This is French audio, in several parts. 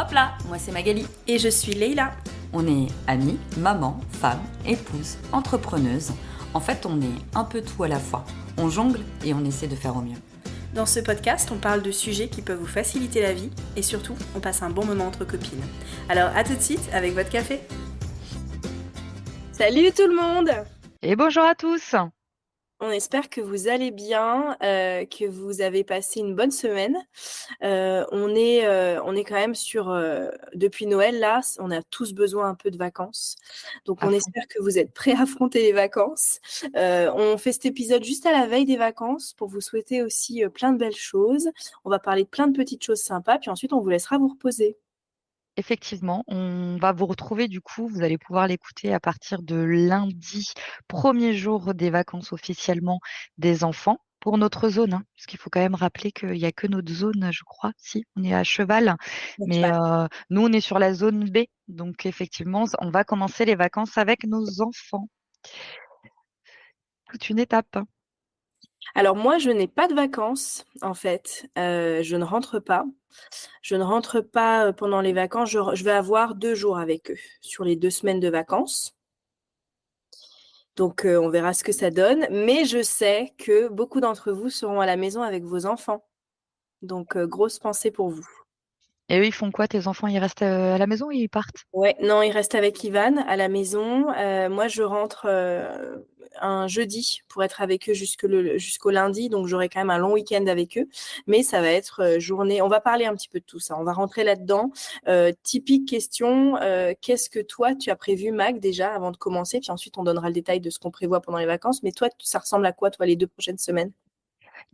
Hop là, moi c'est Magali. Et je suis Leïla. On est amies, maman, femme, épouse, entrepreneuse. En fait, on est un peu tout à la fois. On jongle et on essaie de faire au mieux. Dans ce podcast, on parle de sujets qui peuvent vous faciliter la vie et surtout, on passe un bon moment entre copines. Alors à tout de suite avec votre café. Salut tout le monde! Et bonjour à tous. On espère que vous allez bien, que vous avez passé une bonne semaine. On est quand même depuis Noël là, on a tous besoin un peu de vacances. Donc on espère que vous êtes prêts à affronter les vacances. On fait cet épisode juste à la veille des vacances pour vous souhaiter aussi plein de belles choses. On va parler de plein de petites choses sympas, puis ensuite on vous laissera vous reposer. Effectivement, on va vous retrouver du coup, vous allez pouvoir l'écouter à partir de lundi, premier jour des vacances officiellement des enfants pour notre zone, hein, parce qu'il faut quand même rappeler qu'il n'y a que notre zone, je crois, si, on est à Cheval, mais nous on est sur la zone B, donc effectivement, on va commencer les vacances avec nos enfants. Toute une étape. Alors moi, je n'ai pas de vacances, en fait. Je ne rentre pas. Je ne rentre pas pendant les vacances. Je vais avoir 2 jours avec eux sur les 2 semaines de vacances. Donc, on verra ce que ça donne. Mais je sais que beaucoup d'entre vous seront à la maison avec vos enfants. Donc, grosse pensée pour vous. Et eux, ils font quoi, tes enfants? Ils restent à la maison ou ils partent? Ouais, non, il reste avec Ivan à la maison. Moi, je rentre un jeudi pour être avec eux jusqu'au lundi. Donc, j'aurai quand même un long week-end avec eux. Mais ça va être journée. On va parler un petit peu de tout ça. On va rentrer là-dedans. Typique question. Qu'est-ce que toi, tu as prévu, Mag, déjà, avant de commencer? Puis ensuite, on donnera le détail de ce qu'on prévoit pendant les vacances. Mais toi, ça ressemble à quoi, toi, les 2 prochaines semaines?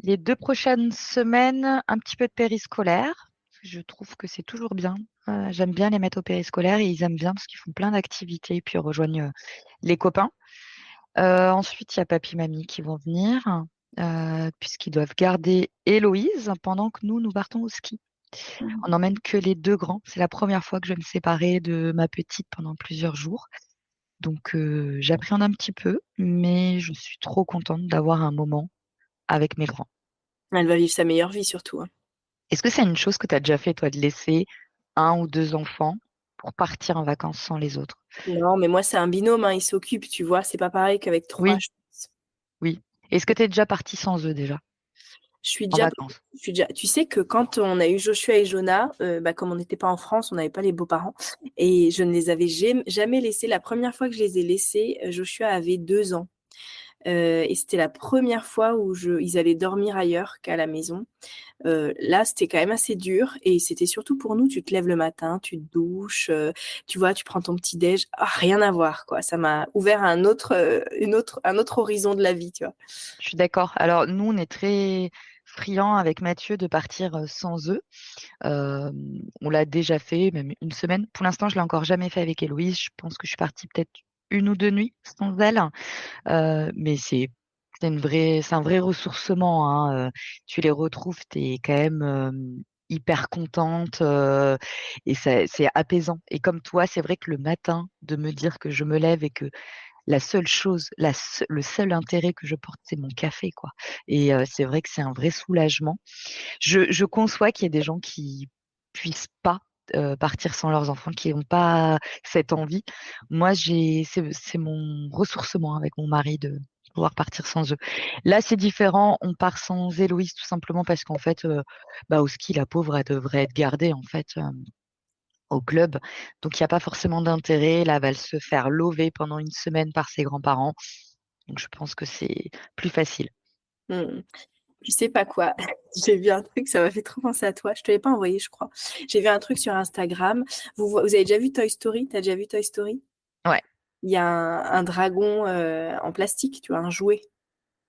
Les 2 prochaines semaines, un petit peu de périscolaire. Je trouve que c'est toujours bien. J'aime bien les mettre au périscolaire et ils aiment bien parce qu'ils font plein d'activités et puis ils rejoignent les copains. Ensuite, il y a papy, mamie qui vont venir puisqu'ils doivent garder Héloïse pendant que nous partons au ski. On n'emmène que les 2 grands. C'est la première fois que je vais me séparer de ma petite pendant plusieurs jours. Donc, j'appréhende un petit peu, mais je suis trop contente d'avoir un moment avec mes grands. Elle va vivre sa meilleure vie, surtout, hein. Est-ce que c'est une chose que tu as déjà fait, toi, de laisser 1 ou 2 enfants pour partir en vacances sans les autres? Non, mais moi, c'est un binôme, hein, ils s'occupent, tu vois. C'est pas pareil qu'avec 3, Oui, je pense. oui. Est-ce que tu es déjà partie sans eux déjà Je suis en déjà, vacances? tu sais que quand on a eu Joshua et Jonah, comme on n'était pas en France, on n'avait pas les beaux-parents, et je ne les avais jamais laissés. La première fois que je les ai laissés, Joshua avait 2 ans. Et c'était la première fois où ils allaient dormir ailleurs qu'à la maison. Là, c'était quand même assez dur et c'était surtout pour nous, tu te lèves le matin, tu te douches, tu vois, tu prends ton petit déj, rien à voir, quoi. Ça m'a ouvert un autre horizon de la vie, tu vois. Je suis d'accord. Alors, nous, on est très friands avec Mathieu de partir sans eux. On l'a déjà fait, même une semaine. Pour l'instant, je l'ai encore jamais fait avec Héloïse. Je pense que je suis partie peut-être 1 ou 2 nuits sans elle. Mais c'est un vrai ressourcement, hein. Tu les retrouves, tu es quand même hyper contente et c'est apaisant. Et comme toi, c'est vrai que le matin, de me dire que je me lève et que la seule chose, le seul intérêt que je porte, c'est mon café, quoi. Et c'est vrai que c'est un vrai soulagement. Je conçois qu'il y ait des gens qui puissent pas partir sans leurs enfants, qui n'ont pas cette envie. Moi, c'est mon ressourcement avec mon mari de pouvoir partir sans eux. Là, c'est différent. On part sans Héloïse tout simplement parce qu'en fait, au ski, la pauvre, elle devrait être gardée en fait au club. Donc, il n'y a pas forcément d'intérêt. Là, elle va se faire lover pendant une semaine par ses grands-parents. Donc, je pense que c'est plus facile. Mmh. Je sais pas quoi. J'ai vu un truc, ça m'a fait trop penser à toi. Je te l'ai pas envoyé, je crois. J'ai vu un truc sur Instagram. Vous avez déjà vu Toy Story? T'as déjà vu Toy Story? Ouais. Il y a un dragon en plastique, tu vois, un jouet,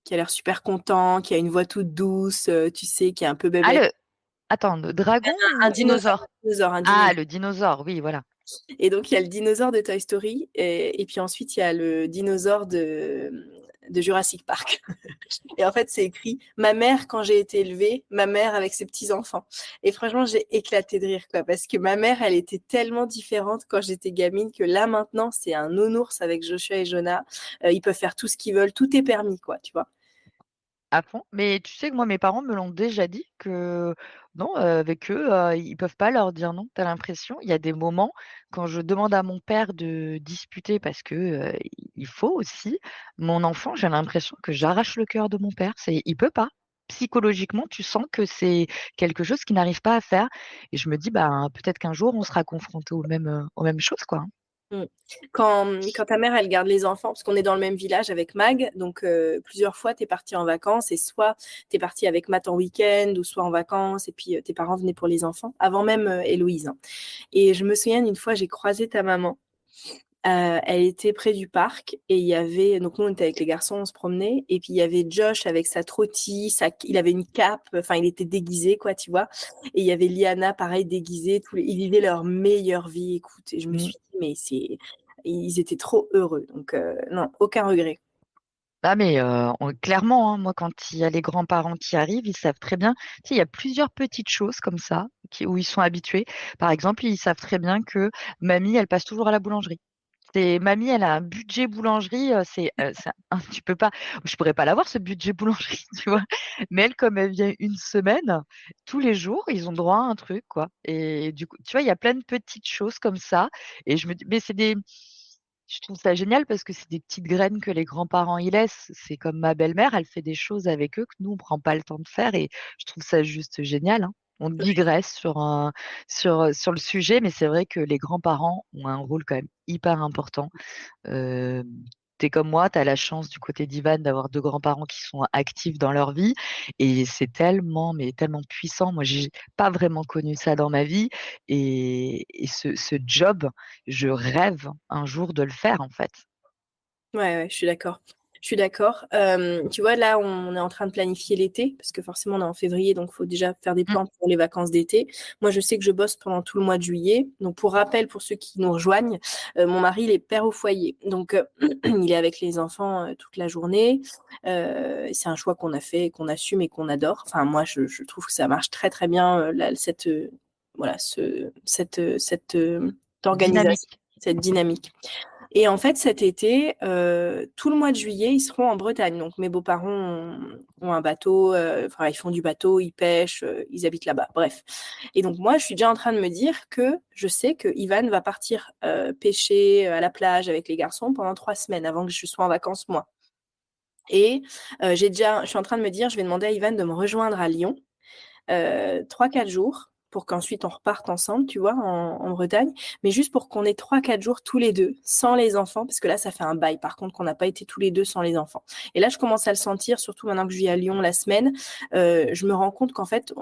qui a l'air super content, qui a une voix toute douce, tu sais, qui est un peu Ah, bébé. attends, le dragon Un ou dinosaure, dinosaure? un Ah, dinosaure. le dinosaure, oui, voilà. Et donc, il y a le dinosaure de Toy Story, et puis ensuite, il y a le dinosaure de Jurassic Park. Et en fait, c'est écrit ma mère quand j'ai été élevée, ma mère avec ses petits-enfants. Et franchement, j'ai éclaté de rire, quoi, parce que ma mère, elle était tellement différente quand j'étais gamine que là, maintenant, c'est un nounours avec Joshua et Jonah. Ils peuvent faire tout ce qu'ils veulent, tout est permis, quoi, tu vois. À fond. Mais tu sais que moi, mes parents me l'ont déjà dit que non, avec eux, ils peuvent pas leur dire non. Tu as l'impression, il y a des moments quand je demande à mon père de disputer parce que, il faut aussi, mon enfant, j'ai l'impression que j'arrache le cœur de mon père. Il peut pas. Psychologiquement, tu sens que c'est quelque chose qu'il n'arrive pas à faire et je me dis: «Ben, peut-être qu'un jour on sera confrontés aux mêmes choses, quoi, hein». Mm. Quand ta mère, elle garde les enfants, parce qu'on est dans le même village avec Mag, donc plusieurs fois, tu es parti en vacances et soit tu es parti avec Matt en week-end ou soit en vacances et puis tes parents venaient pour les enfants, avant même Héloïse, hein. Et je me souviens d'une fois, j'ai croisé ta maman. Elle était près du parc et il y avait, donc nous on était avec les garçons, on se promenait et puis il y avait Josh avec sa trottie, il avait une cape, enfin il était déguisé quoi, tu vois. Et il y avait Liana pareil déguisée, ils vivaient leur meilleure vie, écoute. Et je me Mmh. suis dit mais ils étaient trop heureux, donc non, aucun regret. Ah mais clairement, hein, moi quand il y a les grands-parents qui arrivent, ils savent très bien. Tu sais, il y a plusieurs petites choses comme ça où ils sont habitués. Par exemple, ils savent très bien que mamie, elle passe toujours à la boulangerie. C'est mamie, elle a un budget boulangerie, tu peux pas, je pourrais pas l'avoir ce budget boulangerie, tu vois. Mais elle, comme elle vient une semaine, tous les jours, ils ont droit à un truc, quoi. Et du coup, tu vois, il y a plein de petites choses comme ça. Et je me dis, mais je trouve ça génial parce que c'est des petites graines que les grands-parents y laissent. C'est comme ma belle-mère, elle fait des choses avec eux que nous, on prend pas le temps de faire et je trouve ça juste génial, hein. On digresse sur le sujet, mais c'est vrai que les grands-parents ont un rôle quand même hyper important. Euh, Tu comme moi, tu as la chance du côté d'Ivan d'avoir deux grands-parents qui sont actifs dans leur vie et c'est tellement, mais tellement puissant. Moi, j'ai pas vraiment connu ça dans ma vie et ce job, je rêve un jour de le faire en fait. Ouais, ouais, je suis d'accord. Je suis d'accord. Tu vois, là, on est en train de planifier l'été, parce que forcément, on est en février, donc il faut déjà faire des Mm. plans pour les vacances d'été. Moi, je sais que je bosse pendant tout le mois de juillet. Donc, pour rappel, pour ceux qui nous rejoignent, mon mari, il est père au foyer. Donc, il est avec les enfants toute la journée. C'est un choix qu'on a fait, qu'on assume et qu'on adore. Enfin, moi, je trouve que ça marche très, très bien, voilà, cette organisation, Dynamique. cette dynamique. Et en fait, cet été, tout le mois de juillet, ils seront en Bretagne. Donc, mes beaux-parents ont un bateau, enfin, ils font du bateau, ils pêchent, ils habitent là-bas. Bref. Et donc, moi, je suis déjà en train de me dire que je sais que Ivan va partir pêcher à la plage avec les garçons pendant 3 semaines avant que je sois en vacances, moi. Et je suis en train de me dire, je vais demander à Ivan de me rejoindre à Lyon 3-4 jours pour qu'ensuite on reparte ensemble, tu vois, en Bretagne, mais juste pour qu'on ait 3-4 jours tous les deux, sans les enfants, parce que là, ça fait un bail, par contre, qu'on n'a pas été tous les deux sans les enfants. Et là, je commence à le sentir, surtout maintenant que je vis à Lyon la semaine, je me rends compte qu'en fait,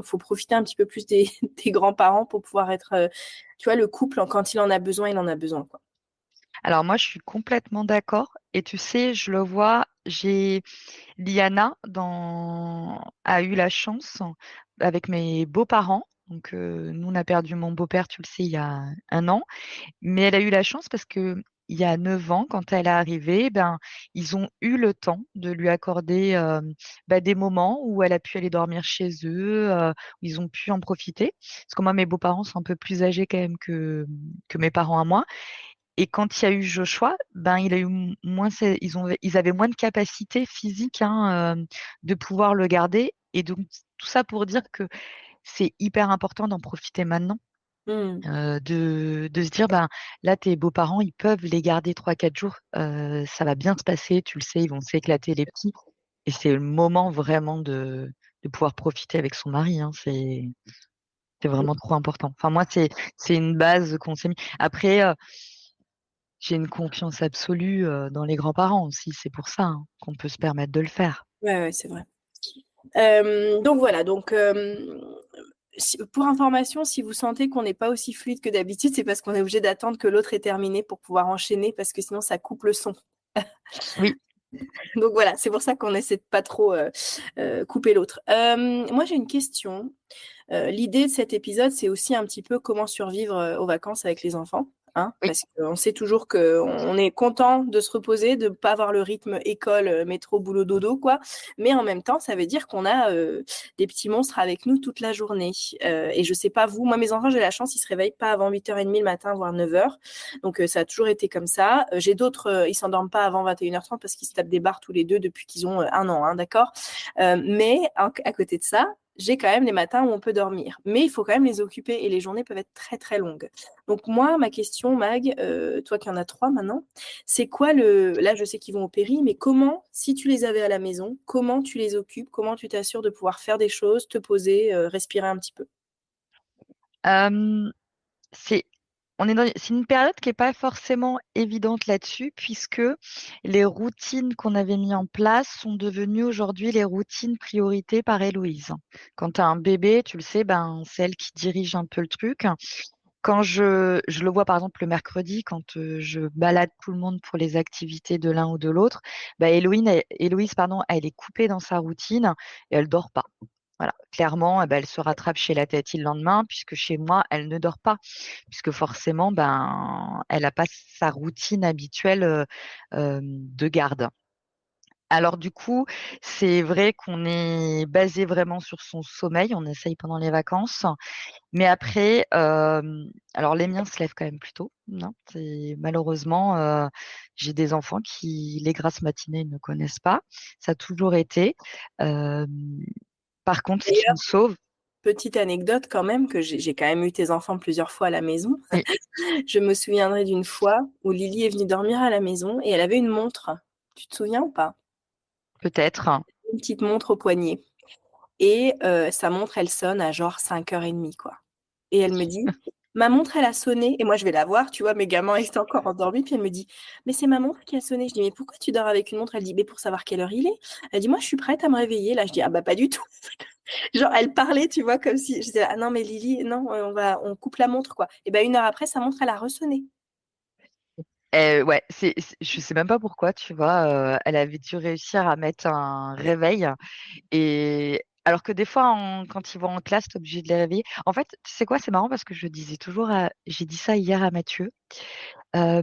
faut profiter un petit peu plus des, des grands-parents pour pouvoir être, tu vois, le couple, quand il en a besoin, il en a besoin, quoi. Alors moi, je suis complètement d'accord. Et tu sais, je le vois, Liana a eu la chance avec mes beaux-parents. Donc, nous, on a perdu mon beau-père, tu le sais, il y a un an. Mais elle a eu la chance parce que il y a 9 ans, quand elle est arrivée, ben, ils ont eu le temps de lui accorder des moments où elle a pu aller dormir chez eux, où ils ont pu en profiter. Parce que moi, mes beaux-parents sont un peu plus âgés quand même que mes parents à moi. Et quand il y a eu Joshua, ben, il a eu moins, ils avaient moins de capacité physique, hein, de pouvoir le garder. Et donc, tout ça pour dire que c'est hyper important d'en profiter maintenant, Mm. de se dire, ben, là, tes beaux-parents, ils peuvent les garder 3-4 jours, ça va bien se passer, tu le sais, ils vont s'éclater les petits. Et c'est le moment vraiment de pouvoir profiter avec son mari, hein, c'est vraiment trop important. Enfin, moi, c'est une base qu'on s'est mis. Après, j'ai une confiance absolue dans les grands-parents aussi. C'est pour ça, hein, qu'on peut se permettre de le faire. Ouais, ouais, c'est vrai. Donc voilà, donc pour information, si vous sentez qu'on n'est pas aussi fluide que d'habitude, c'est parce qu'on est obligé d'attendre que l'autre ait terminé pour pouvoir enchaîner, parce que sinon ça coupe le son. Oui. Donc voilà, c'est pour ça qu'on essaie de pas trop couper l'autre. Moi j'ai une question. L'idée de cet épisode, c'est aussi un petit peu comment survivre aux vacances avec les enfants. hein, Oui. parce qu'on sait toujours qu'on est content de se reposer, de ne pas avoir le rythme école, métro, boulot, dodo, quoi. Mais en même temps, ça veut dire qu'on a des petits monstres avec nous toute la journée. Et je sais pas vous, moi, mes enfants, j'ai la chance, ils se réveillent pas avant 8h30 le matin, voire 9h. Donc, ça a toujours été comme ça. J'ai d'autres, ils s'endorment pas avant 21h30 parce qu'ils se tapent des barres tous les deux depuis qu'ils ont 1 an, hein, d'accord. Mais à côté de ça, j'ai quand même les matins où on peut dormir. Mais il faut quand même les occuper et les journées peuvent être très, très longues. Donc moi, ma question, Mag, toi qui en as 3 maintenant, c'est quoi Là, je sais qu'ils vont au péri, mais comment, si tu les avais à la maison, comment tu les occupes? Comment tu t'assures de pouvoir faire des choses, te poser, respirer un petit peu? Euh, c'est c'est une période qui n'est pas forcément évidente là-dessus, puisque les routines qu'on avait mis en place sont devenues aujourd'hui les routines prioritées par Héloïse. Quand tu as un bébé, tu le sais, ben, c'est elle qui dirige un peu le truc. Quand je le vois par exemple le mercredi, quand je balade tout le monde pour les activités de l'un ou de l'autre, bah, Héloïse, pardon, elle est coupée dans sa routine et elle dort pas. Voilà, clairement, eh ben, elle se rattrape chez la Tati le lendemain, puisque chez moi, elle ne dort pas, puisque forcément, ben, elle n'a pas sa routine habituelle de garde. Alors du coup, c'est vrai qu'on est basé vraiment sur son sommeil, on essaye pendant les vacances. Mais après, alors les miens se lèvent quand même plus tôt, non, malheureusement, j'ai des enfants qui les grasses matinées ne connaissent pas. Ça a toujours été. Euh, Par contre, ce qui me D'ailleurs, sauve, petite anecdote quand même, que j'ai quand même eu tes enfants plusieurs fois à la maison. oui, Je me souviendrai d'une fois où Lily est venue dormir à la maison et elle avait une montre. Tu te souviens ou pas? peut-être. Une petite montre au poignet. Et sa montre, elle sonne à genre 5h30, quoi. Et elle me dit, ma montre, elle a sonné. Et moi, je vais la voir, tu vois, mes gamins étaient encore endormis. Puis elle me dit, mais c'est ma montre qui a sonné. Je dis, mais pourquoi tu dors avec une montre? Elle dit, mais pour savoir quelle heure il est. Elle dit, moi, je suis prête à me réveiller. Là, je dis, ah bah pas du tout. Genre, elle parlait, tu vois, comme si. Je disais, ah non, mais Lily, non, on coupe la montre, quoi. Et ben 1 heure après, sa montre, elle a ressonné. Ouais, je sais même pas pourquoi, tu vois, elle avait dû réussir à mettre un réveil. Et alors que des fois, quand ils vont en classe, t'es obligé de les réveiller. En fait, tu sais quoi, c'est marrant parce que j'ai dit ça hier à Mathieu. Euh,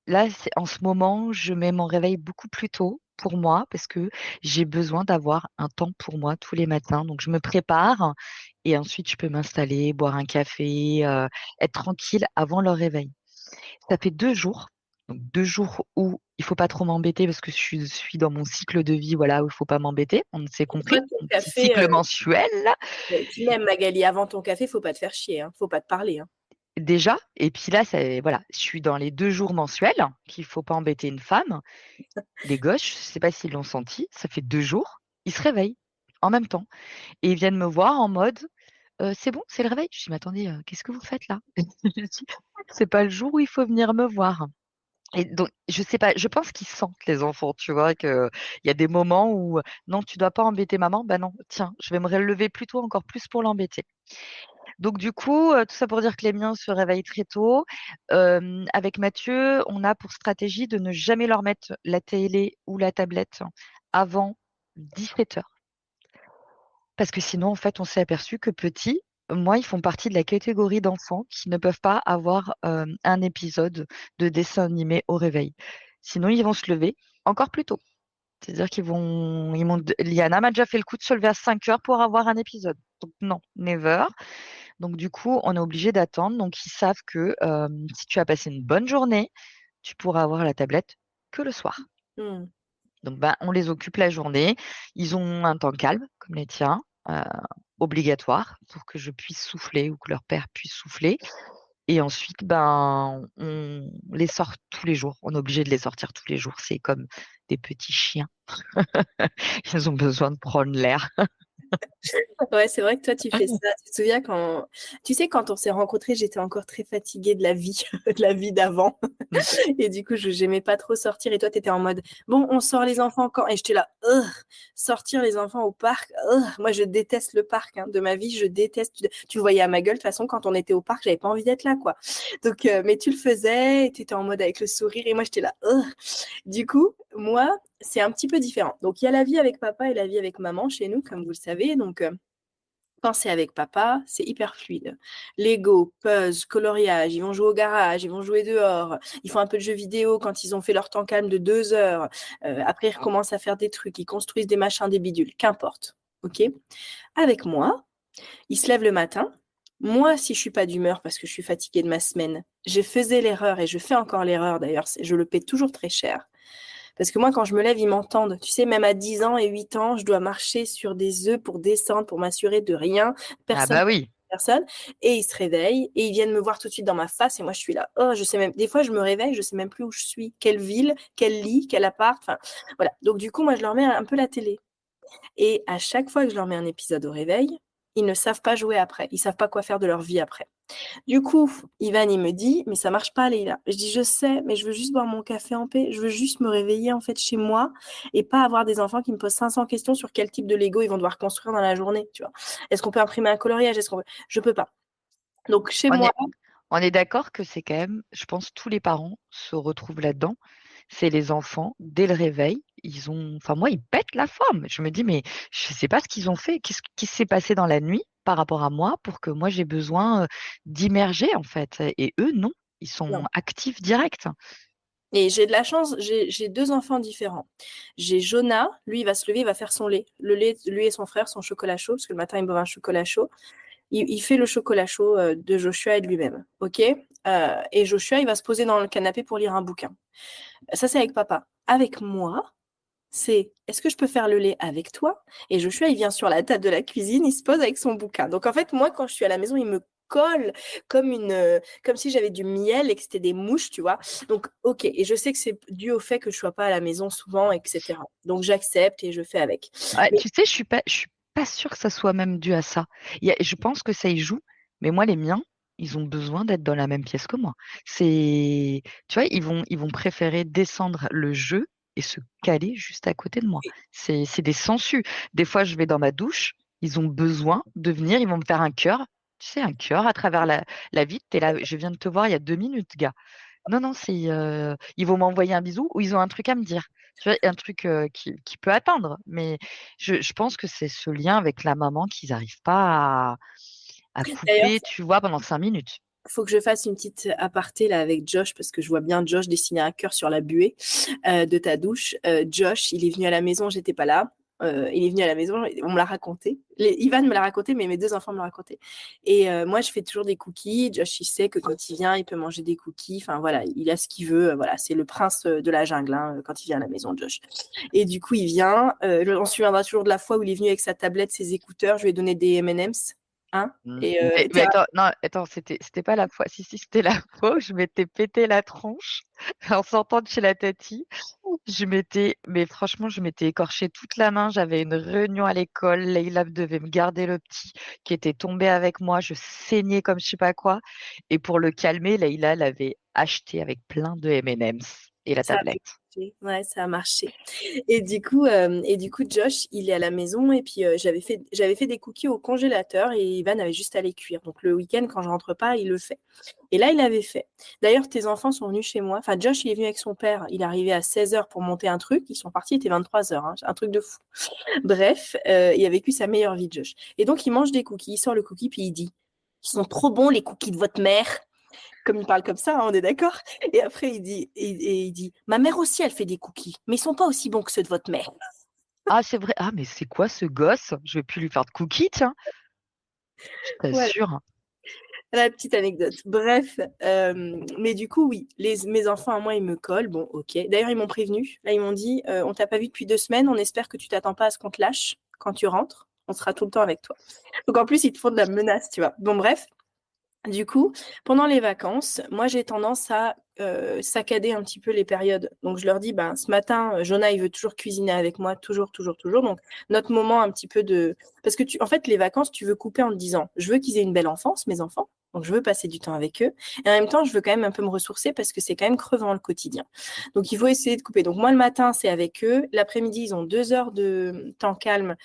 Là, en ce moment, je mets mon réveil beaucoup plus tôt pour moi parce que j'ai besoin d'avoir un temps pour moi tous les matins. Donc, je me prépare et ensuite, je peux m'installer, boire un café, être tranquille avant leur réveil. Ça fait 2 jours. Donc, 2 jours où il faut pas trop m'embêter parce que je suis dans mon cycle de vie, voilà, où il faut pas m'embêter. On s'est Toi, compris. ton Mon petit café, cycle mensuel. et puis même, Magali, avant ton café, faut pas te faire chier, hein. Faut pas te parler, hein. Déjà, et puis là, voilà, je suis dans les 2 jours mensuels qu'il faut pas embêter une femme. Les gosses, je ne sais pas s'ils l'ont senti, ça fait 2 jours, ils se réveillent en même temps et ils viennent me voir en mode c'est bon, c'est le réveil. Je dis mais attendez, qu'est-ce que vous faites là? Je dis, c'est pas le jour où il faut venir me voir. Et donc, je sais pas, je pense qu'ils sentent les enfants, tu vois, qu'il y a des moments où non, tu dois pas embêter maman, bah non, tiens, je vais me relever plutôt encore plus pour l'embêter. Donc du coup, tout ça pour dire que les miens se réveillent très tôt. Avec Mathieu, on a pour stratégie de ne jamais leur mettre la télé ou la tablette avant 17h. Parce que sinon, en fait, on s'est aperçu que petits, moi, ils font partie de la catégorie d'enfants qui ne peuvent pas avoir un épisode de dessin animé au réveil. Sinon, ils vont se lever encore plus tôt. C'est-à-dire Liana m'a déjà fait le coup de se lever à 5h pour avoir un épisode. Donc non, never. Donc, du coup, on est obligé d'attendre. Donc, ils savent que si tu as passé une bonne journée, tu pourras avoir la tablette que le soir. Hmm. Donc, ben, on les occupe la journée. Ils ont un temps calme, comme les tiens, obligatoire, pour que je puisse souffler ou que leur père puisse souffler. Et ensuite, ben, on les sort tous les jours. On est obligé de les sortir tous les jours. C'est comme des petits chiens. Ils ont besoin de prendre l'air. Ouais, c'est vrai que toi, tu fais ça. Tu te souviens quand, tu sais, quand on s'est rencontrés, j'étais encore très fatiguée de la vie, de la vie d'avant. Et du coup, je n'aimais pas trop sortir. Et toi, tu étais en mode, bon, on sort les enfants quand? Et j'étais là, ugh, sortir les enfants au parc. Ugh. Moi, je déteste le parc, hein. De ma vie, je déteste. Tu le voyais à ma gueule. De toute façon, quand on était au parc, j'avais pas envie d'être là, quoi. Donc, mais tu le faisais, tu étais en mode avec le sourire. Et moi, j'étais là, ugh. Du coup, moi, c'est un petit peu différent. Donc, il y a la vie avec papa et la vie avec maman chez nous, comme vous le savez. Donc, Quand c'est avec papa, c'est hyper fluide. Lego, puzzle, coloriage, ils vont jouer au garage, ils vont jouer dehors, ils font un peu de jeux vidéo quand ils ont fait leur temps calme de 2 heures. Après, ils recommencent à faire des trucs, ils construisent des machins, des bidules, qu'importe. OK? Avec moi, ils se lèvent le matin. Moi, si je suis pas d'humeur parce que je suis fatiguée de ma semaine, je faisais l'erreur et je fais encore l'erreur d'ailleurs, je le paie toujours très cher. Parce que moi, quand je me lève, ils m'entendent. Tu sais, même à 10 ans et 8 ans, je dois marcher sur des œufs pour descendre, pour m'assurer de rien. Ah Personne, bah oui. personne. Et ils se réveillent et ils viennent me voir tout de suite dans ma face. Et moi, je suis là. Oh, je sais même. Des fois, je me réveille, je sais même plus où je suis, quelle ville, quel lit, quel appart. Enfin, voilà. Donc, du coup, moi, je leur mets un peu la télé. Et à chaque fois que je leur mets un épisode au réveil, ils ne savent pas jouer après. Ils savent pas quoi faire de leur vie après. Du coup, Ivan, il me dit, mais ça marche pas, Leïla. Je dis, je sais, mais je veux juste boire mon café en paix. Je veux juste me réveiller, en fait, chez moi et pas avoir des enfants qui me posent 500 questions sur quel type de Lego ils vont devoir construire dans la journée, tu vois. Est-ce qu'on peut imprimer un coloriage? Je peux pas. Donc, chez On moi, est, on est d'accord que c'est quand même, je pense, tous les parents se retrouvent là-dedans. C'est les enfants, dès le réveil, enfin moi, ils pètent la forme. Je me dis, mais je sais pas ce qu'ils ont fait. Qu'est-ce qui s'est passé dans la nuit par rapport à moi pour que moi j'ai besoin d'immerger en fait. Et eux, non, ils sont non. actifs direct. Et j'ai de la chance, j'ai 2 enfants différents. J'ai Jonah, lui, il va se lever, il va faire son lait. Le lait, lui et son frère, son chocolat chaud, parce que le matin, il boit un chocolat chaud. Il fait le chocolat chaud de Joshua et de lui-même. OK? Et Joshua, il va se poser dans le canapé pour lire un bouquin. Ça, c'est avec papa. Avec moi, c'est est-ce que je peux faire le lait avec toi? Et Joshua, il vient sur la table de la cuisine, il se pose avec son bouquin. Donc, en fait, moi, quand je suis à la maison, il me colle comme si j'avais du miel et que c'était des mouches, tu vois. Donc, OK. Et je sais que c'est dû au fait que je sois pas à la maison souvent, etc. Donc, j'accepte et je fais avec. Ouais, Mais tu sais, je suis pas sûre que ça soit même dû à ça. Je pense que ça y joue, mais moi, les miens, ils ont besoin d'être dans la même pièce que moi. Tu vois, ils vont préférer descendre le jeu et se caler juste à côté de moi. C'est des sangsues. Des fois, je vais dans ma douche, ils ont besoin de venir, ils vont me faire un cœur. Tu sais, un cœur à travers la vitre. T'es là, je viens de te voir il y a 2 minutes, gars. Non, non, ils vont m'envoyer un bisou ou ils ont un truc à me dire. Tu vois, un truc qui peut attendre. Mais je pense que c'est ce lien avec la maman qu'ils n'arrivent pas à d'ailleurs, couper, tu vois, pendant 5 minutes. faut que je fasse une petite aparté là avec Josh parce que je vois bien Josh dessiner un cœur sur la buée de ta douche. Josh, il est venu à la maison, j'étais pas là. Il est venu à la maison, on me l'a raconté. Ivan me l'a raconté, mais mes 2 enfants me l'ont raconté. Et moi, je fais toujours des cookies. Josh, il sait que quand il vient, il peut manger des cookies. Enfin voilà, il a ce qu'il veut. Voilà, c'est le prince de la jungle hein, quand il vient à la maison, Josh. Et du coup, il vient. On se souviendra toujours de la fois où il est venu avec sa tablette, ses écouteurs. Je lui ai donné des M&M's. Hein et Mais attends, non, attends, c'était pas la fois. Si, c'était la fois où je m'étais pété la tronche en sortant de chez la tati. Mais franchement, je m'étais écorché toute la main. J'avais une réunion à l'école. Leïla devait me garder le petit qui était tombé avec moi. Je saignais comme je sais pas quoi. Et pour le calmer, Leïla l'avait acheté avec plein de M&M's et la ça a tablette. marché. Ouais, ça a marché. Et du coup, Josh, il est à la maison et puis j'avais fait des cookies au congélateur et Ivan avait juste à les cuire. Donc le week-end, quand je rentre pas, il le fait. Et là, il avait fait. D'ailleurs, tes enfants sont venus chez moi. Enfin, Josh, il est venu avec son père. Il est arrivé à 16 h pour monter un truc. Ils sont partis, il était 23 h. Hein. Un truc de fou. Bref, il a vécu sa meilleure vie, Josh. Et donc, il mange des cookies. Il sort le cookie puis il dit, ils sont trop bons, les cookies de votre mère. Comme il parle comme ça, hein, on est d'accord. Et après, il dit, ma mère aussi, elle fait des cookies, mais ils sont pas aussi bons que ceux de votre mère. Ah, c'est vrai. Ah, mais c'est quoi ce gosse? Je vais plus lui faire de cookies, tiens. Je Voilà, t'assure. la petite anecdote. Bref, mais du coup, oui, mes enfants à moi, ils me collent. Bon, ok. D'ailleurs, ils m'ont prévenu. Là, ils m'ont dit, on t'a pas vu depuis 2 semaines. On espère que tu t'attends pas à ce qu'on te lâche quand tu rentres. On sera tout le temps avec toi. Donc en plus, ils te font de la menace, tu vois. Bon, bref. Du coup, pendant les vacances, moi j'ai tendance à saccader un petit peu les périodes. Donc je leur dis, ben, ce matin, Jonah, il veut toujours cuisiner avec moi, toujours, toujours, toujours. Donc notre moment un petit peu de... Parce que en fait, les vacances, tu veux couper en te disant, je veux qu'ils aient une belle enfance, mes enfants. Donc, je veux passer du temps avec eux. Et en même temps, je veux quand même un peu me ressourcer parce que c'est quand même crevant le quotidien. Donc, il faut essayer de couper. Donc, moi, le matin, c'est avec eux. L'après-midi, ils ont 2 heures de temps calme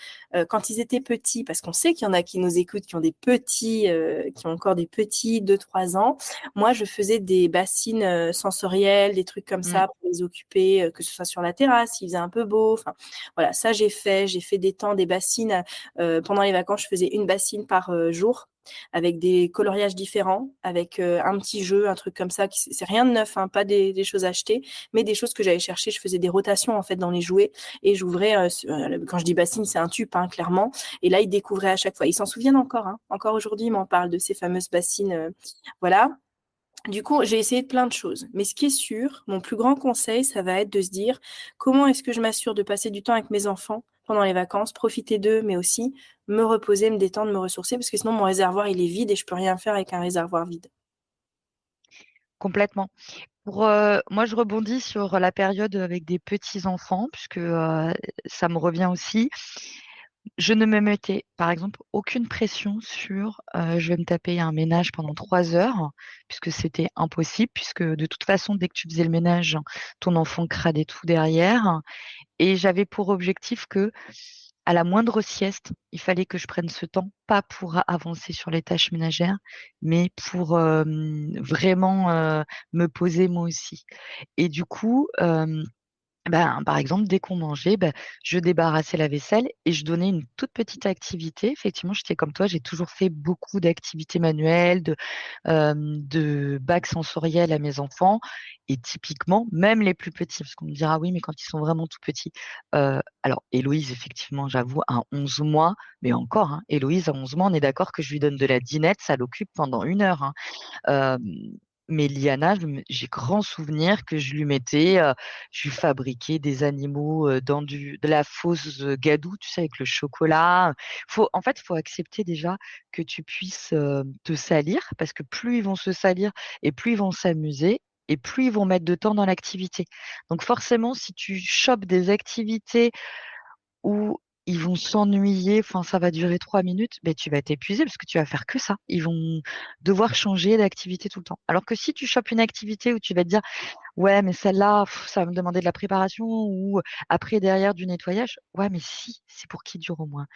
quand ils étaient petits, parce qu'on sait qu'il y en a qui nous écoutent, qui ont des petits, qui ont encore des petits 2-3 ans. Moi, je faisais des bassines sensorielles, des trucs comme ça pour les occuper, que ce soit sur la terrasse, il faisait un peu beau. Enfin, voilà, ça, j'ai fait. J'ai fait des temps, des bassines. Pendant les vacances, je faisais une bassine par jour avec des coloriages différents, avec un petit jeu, un truc comme ça. C'est rien de neuf, hein, pas des choses achetées, mais des choses que j'allais chercher. Je faisais des rotations en fait dans les jouets et j'ouvrais, quand je dis bassine, c'est un tube, hein, clairement. Et là, ils découvraient à chaque fois. Ils s'en souviennent encore, hein. Encore aujourd'hui, ils m'en parlent de ces fameuses bassines. Voilà. Du coup, j'ai essayé de plein de choses. Mais ce qui est sûr, mon plus grand conseil, ça va être de se dire comment est-ce que je m'assure de passer du temps avec mes enfants pendant les vacances, profiter d'eux, mais aussi me reposer, me détendre, me ressourcer, parce que sinon mon réservoir, il est vide et je peux rien faire avec un réservoir vide. Complètement. Moi, je rebondis sur la période avec des petits-enfants, puisque ça me revient aussi. Je ne me mettais, par exemple, aucune pression sur je vais me taper un ménage pendant 3 heures, puisque c'était impossible, puisque de toute façon, dès que tu faisais le ménage, ton enfant cradait tout derrière. Et j'avais pour objectif que, à la moindre sieste, il fallait que je prenne ce temps, pas pour avancer sur les tâches ménagères, mais pour vraiment me poser moi aussi. Et du coup, ben, par exemple, dès qu'on mangeait, ben, je débarrassais la vaisselle et je donnais une toute petite activité. Effectivement, j'étais comme toi, j'ai toujours fait beaucoup d'activités manuelles, de bacs sensoriels à mes enfants. Et typiquement, même les plus petits, parce qu'on me dira, oui, mais quand ils sont vraiment tout petits. Alors, Héloïse, effectivement, j'avoue, à 11 mois, mais encore, hein, Héloïse, à 11 mois, on est d'accord que je lui donne de la dinette, ça l'occupe pendant 1 heure, hein. Euh, mais Liana, j'ai grand souvenir que je lui mettais, je lui fabriquais des animaux dans de la fausse gadoue, tu sais, avec le chocolat. En fait, il faut accepter déjà que tu puisses te salir, parce que plus ils vont se salir et plus ils vont s'amuser. Et plus ils vont mettre de temps dans l'activité. Donc forcément, si tu chopes des activités où ils vont s'ennuyer, enfin ça va durer 3 minutes, mais tu vas t'épuiser parce que tu vas faire que ça. Ils vont devoir changer d'activité tout le temps. Alors que si tu chopes une activité où tu vas te dire, ouais, mais celle-là, ça va me demander de la préparation ou après derrière du nettoyage, ouais, mais si, c'est pour qu'il dure au moins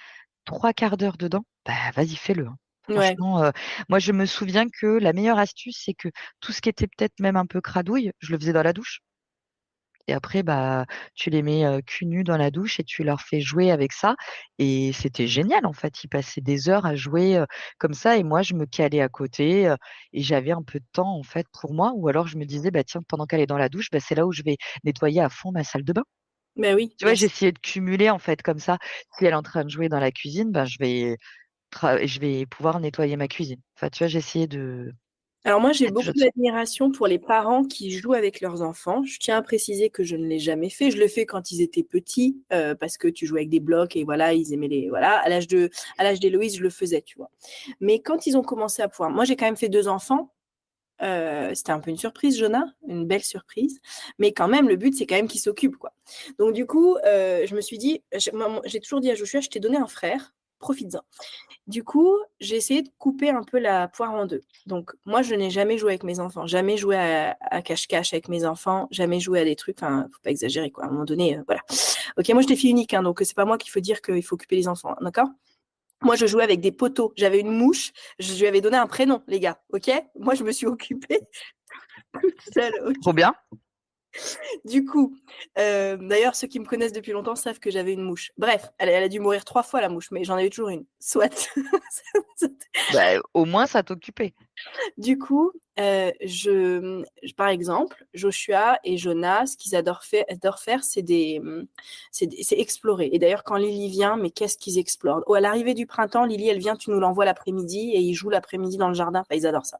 3 quarts d'heure dedans, bah vas-y, fais-le, hein. Ouais. Franchement, moi je me souviens que la meilleure astuce, c'est que tout ce qui était peut-être même un peu cradouille, je le faisais dans la douche. Et après, bah, tu les mets cul nus dans la douche et tu leur fais jouer avec ça. Et c'était génial, en fait. Ils passaient des heures à jouer comme ça. Et moi, je me calais à côté et j'avais un peu de temps, en fait, pour moi. Ou alors, je me disais, bah, tiens, pendant qu'elle est dans la douche, bah, c'est là où je vais nettoyer à fond ma salle de bain. Ben oui, Tu vois, bien sûr. j'essayais de cumuler, en fait, comme ça. Si elle est en train de jouer dans la cuisine, bah, je vais pouvoir nettoyer ma cuisine. Enfin, tu vois, j'essayais de Alors moi, j'ai mettre beaucoup jeu de son. d'admiration pour les parents qui jouent avec leurs enfants. Je tiens à préciser que je ne l'ai jamais fait. Je le fais quand ils étaient petits, parce que tu jouais avec des blocs et voilà, ils aimaient les voilà. À l'âge d'Héloïse, je le faisais, tu vois. Mais quand ils ont commencé à pouvoir, moi j'ai quand même fait 2 enfants. C'était un peu une surprise, Jonah, une belle surprise. Mais quand même, le but c'est quand même qu'ils s'occupent, quoi. Donc du coup, je me suis dit, j'ai toujours dit à Joshua, je t'ai donné un frère, profites-en. Du coup, j'ai essayé de couper un peu la poire en deux. Donc, moi, je n'ai jamais joué avec mes enfants, jamais joué à cache-cache avec mes enfants, jamais joué à des trucs, enfin, faut pas exagérer, quoi. À un moment donné, voilà. Ok, moi, j'étais fille unique, hein, donc c'est pas moi qu'il faut dire qu'il faut occuper les enfants, hein, d'accord? Moi, je jouais avec des poteaux. J'avais une mouche. Je lui avais donné un prénom, les gars. Ok? Moi, je me suis occupée toute seule. Trop Ok? bien. Du coup, d'ailleurs, ceux qui me connaissent depuis longtemps savent que j'avais une mouche. Bref, elle a dû mourir 3 fois, la mouche, mais j'en avais toujours une. Soit. Bah, au moins, ça t'occupait. Du coup, par exemple, Joshua et Jonas, ce qu'ils adorent faire, c'est explorer. Et d'ailleurs, quand Lily vient, mais qu'est-ce qu'ils explorent? À l'arrivée du printemps, Lily, elle vient, tu nous l'envoies l'après-midi et ils jouent l'après-midi dans le jardin. Enfin, ils adorent ça.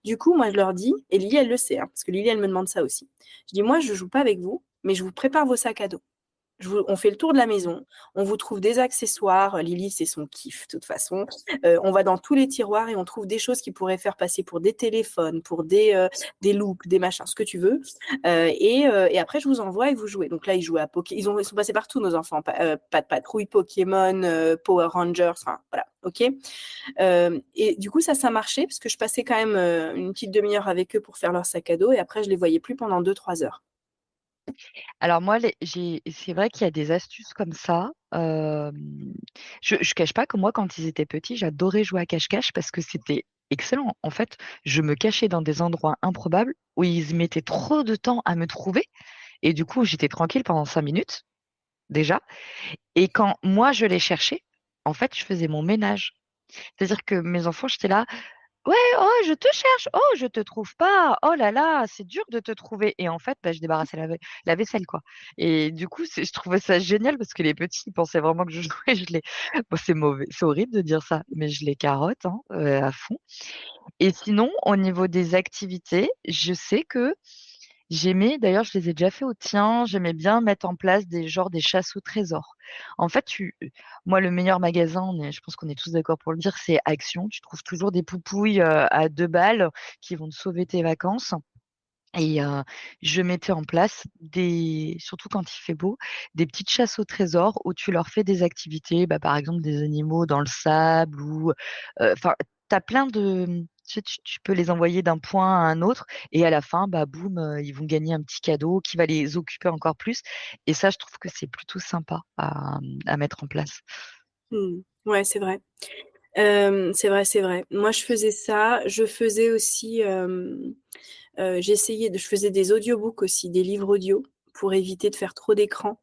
Du coup, moi, je leur dis, et Lily, elle le sait, hein, parce que Lily, elle me demande ça aussi. Je dis, moi, je joue pas avec vous, mais je vous prépare vos sacs à dos. On fait le tour de la maison, on vous trouve des accessoires. Lily, c'est son kiff, de toute façon. On va dans tous les tiroirs et on trouve des choses qui pourraient faire passer pour des téléphones, pour des loupes, des machins, ce que tu veux. Et après, je vous envoie et vous jouez. Donc là, ils jouent à Pokémon. Ils sont passés partout, nos enfants. Pas de patrouille, Pokémon, Power Rangers, enfin, voilà. OK? Et du coup, ça marchait parce que je passais quand même une petite demi-heure avec eux pour faire leur sac à dos et après, je les voyais plus pendant 2-3 heures. Alors moi, c'est vrai qu'il y a des astuces comme ça. Je cache pas que moi, quand ils étaient petits, j'adorais jouer à cache-cache parce que c'était excellent. En fait, je me cachais dans des endroits improbables où ils mettaient trop de temps à me trouver et du coup, j'étais tranquille pendant 5 minutes déjà. Et quand moi, je les cherchais, en fait, je faisais mon ménage. C'est-à-dire que mes enfants, j'étais là, ouais, oh, je te cherche, oh, je te trouve pas, oh là là, c'est dur de te trouver. Et en fait, bah, je débarrassais la vaisselle, quoi. Et du coup, je trouvais ça génial parce que les petits, ils pensaient vraiment que je jouais. Bon, c'est mauvais, c'est horrible de dire ça, mais je les carotte hein, à fond. Et sinon, au niveau des activités, je sais que j'aimais, d'ailleurs, je les ai déjà fait au tien, j'aimais bien mettre en place des chasses au trésor. En fait, moi, le meilleur magasin, je pense qu'on est tous d'accord pour le dire, c'est Action. Tu trouves toujours des poupouilles à 2 balles qui vont te sauver tes vacances. Et je mettais en place surtout quand il fait beau, des petites chasses au trésor où tu leur fais des activités, bah, par exemple des animaux dans le sable ou enfin, tu as plein de tu peux les envoyer d'un point à un autre et à la fin, bah, boum, ils vont gagner un petit cadeau qui va les occuper encore plus et ça, je trouve que c'est plutôt sympa à mettre en place. Ouais, c'est vrai. C'est vrai, c'est vrai. Moi, je faisais ça. Je faisais aussi, je faisais des audiobooks aussi, des livres audio pour éviter de faire trop d'écran.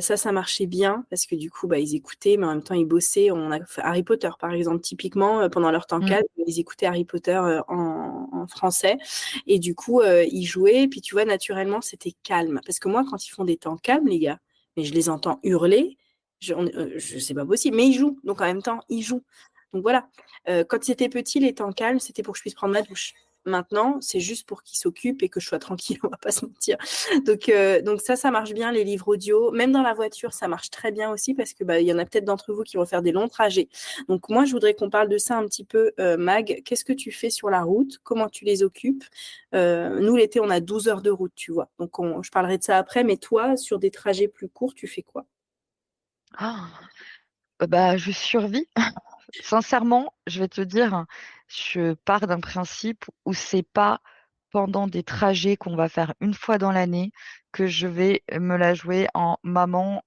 Ça marchait bien parce que du coup, bah, ils écoutaient, mais en même temps, ils bossaient. On a fait Harry Potter, par exemple, typiquement, pendant leur temps Mmh. calme, ils écoutaient Harry Potter en français. Et du coup, ils jouaient. Et puis, tu vois, naturellement, c'était calme. Parce que moi, quand ils font des temps calmes, les gars, mais je les entends hurler. C'est pas possible. Mais ils jouent. Donc, en même temps, ils jouent. Donc, voilà. Quand c'était petit, les temps calmes, c'était pour que je puisse prendre ma douche. Maintenant, c'est juste pour qu'ils s'occupent et que je sois tranquille, on va pas se mentir. Donc ça marche bien, les livres audio. Même dans la voiture, ça marche très bien aussi parce que bah, y en a peut-être d'entre vous qui vont faire des longs trajets. Donc moi, je voudrais qu'on parle de ça un petit peu, Mag. Qu'est-ce que tu fais sur la route? Comment tu les occupes? Nous, l'été, on a 12 heures de route, tu vois. Donc je parlerai de ça après. Mais toi, sur des trajets plus courts, tu fais quoi? Ah, bah, je survis. Sincèrement, je vais te dire, je pars d'un principe où c'est pas pendant des trajets qu'on va faire une fois dans l'année que je vais me la jouer en maman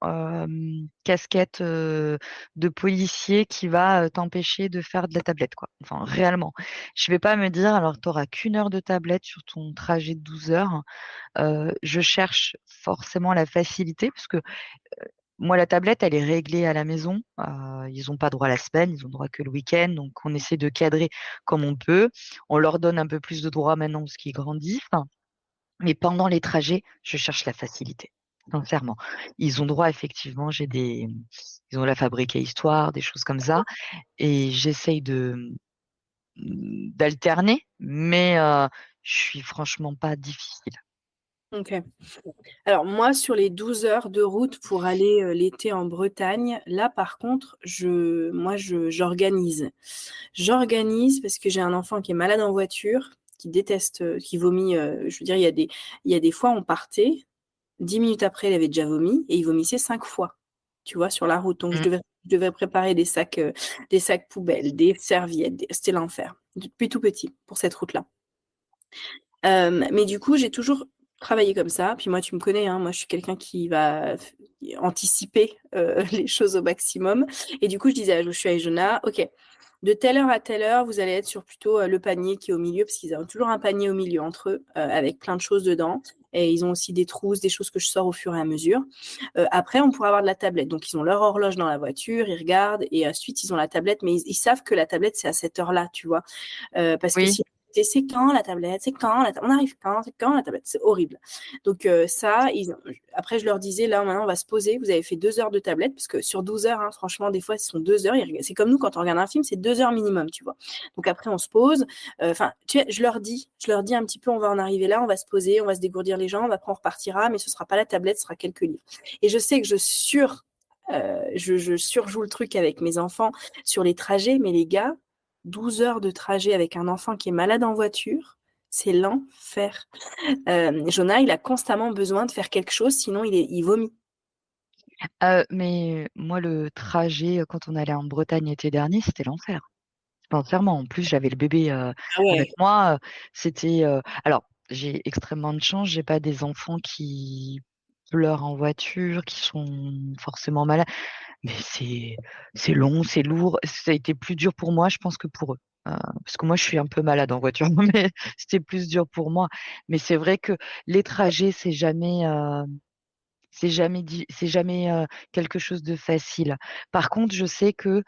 casquette de policier qui va t'empêcher de faire de la tablette, quoi. Enfin, réellement. Je vais pas me dire, alors tu n'auras qu'une heure de tablette sur ton trajet de 12 heures. Je cherche forcément la facilité parce que moi, la tablette, elle est réglée à la maison. Ils n'ont pas droit la semaine, ils ont droit que le week-end. Donc, on essaie de cadrer comme on peut. On leur donne un peu plus de droits maintenant parce qu'ils grandissent. Mais pendant les trajets, je cherche la facilité. Sincèrement. Ils ont droit, effectivement, ils ont la fabrique à histoire, des choses comme ça. Et j'essaye d'alterner, mais je suis franchement pas difficile. Ok. Alors moi, sur les 12 heures de route pour aller l'été en Bretagne, là par contre, j'organise. J'organise parce que j'ai un enfant qui est malade en voiture, qui déteste, qui vomit. Je veux dire, il y a des fois, on partait, 10 minutes après, il avait déjà vomi et il vomissait 5 fois, tu vois, sur la route. Donc Mm. je devais préparer des sacs poubelles, des serviettes. C'était l'enfer depuis tout petit pour cette route-là. Mais du coup, j'ai toujours travaillé comme ça. Puis moi, tu me connais, hein, moi, je suis quelqu'un qui va anticiper les choses au maximum. Et du coup, je disais à Joshua et Jonah, OK, de telle heure à telle heure, vous allez être sur plutôt le panier qui est au milieu, parce qu'ils ont toujours un panier au milieu entre eux, avec plein de choses dedans. Et ils ont aussi des trousses, des choses que je sors au fur et à mesure. Après, on pourra avoir de la tablette. Donc, ils ont leur horloge dans la voiture, ils regardent, et ensuite, ils ont la tablette, mais ils savent que la tablette, c'est à cette heure-là, tu vois. Parce que Oui. si c'est quand la tablette, c'est quand la tablette, on arrive quand, c'est quand la tablette, c'est horrible. Donc après je leur disais, là maintenant on va se poser, vous avez fait 2 heures de tablette, parce que sur 12 heures, hein, franchement des fois ce sont 2 heures, c'est comme nous quand on regarde un film, c'est 2 heures minimum, tu vois. Donc après on se pose, enfin je leur dis un petit peu, on va en arriver là, on va se poser, on va se dégourdir les jambes, après on repartira, mais ce sera pas la tablette, ce sera quelques livres. Et je sais que je surjoue le truc avec mes enfants sur les trajets, mais les gars, 12 heures de trajet avec un enfant qui est malade en voiture, c'est l'enfer. Jonah, il a constamment besoin de faire quelque chose, sinon il vomit. Mais moi, le trajet, quand on allait en Bretagne l'été dernier, c'était l'enfer. Sincèrement, en plus, j'avais le bébé Ah ouais. avec moi. C'était. Alors, j'ai extrêmement de chance. J'ai pas des enfants qui pleurent en voiture, qui sont forcément malades. Mais c'est long, c'est lourd. Ça a été plus dur pour moi, je pense, que pour eux. Parce que moi, je suis un peu malade en voiture, mais c'était plus dur pour moi. Mais c'est vrai que les trajets, c'est jamais quelque chose de facile. Par contre, je sais que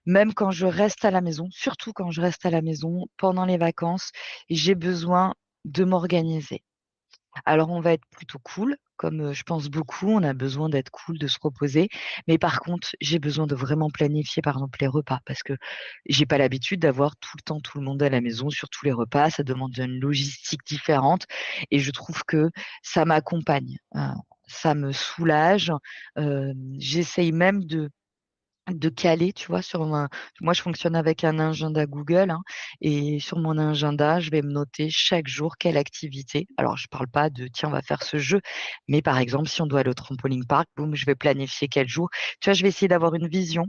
même quand je reste à la maison, surtout quand je reste à la maison pendant les vacances, j'ai besoin de m'organiser. Alors, on va être plutôt cool, comme je pense beaucoup, on a besoin d'être cool, de se reposer. Mais par contre, j'ai besoin de vraiment planifier, par exemple, les repas, parce que j'ai pas l'habitude d'avoir tout le temps tout le monde à la maison sur tous les repas. Ça demande une logistique différente, et je trouve que ça m'accompagne. Ça me soulage. J'essaye même de caler, tu vois, moi, je fonctionne avec un agenda Google, hein, et sur mon agenda, je vais me noter chaque jour quelle activité. Alors, je parle pas de, tiens, on va faire ce jeu, mais par exemple, si on doit aller au trampoline park, boum, je vais planifier quel jour. Tu vois, je vais essayer d'avoir une vision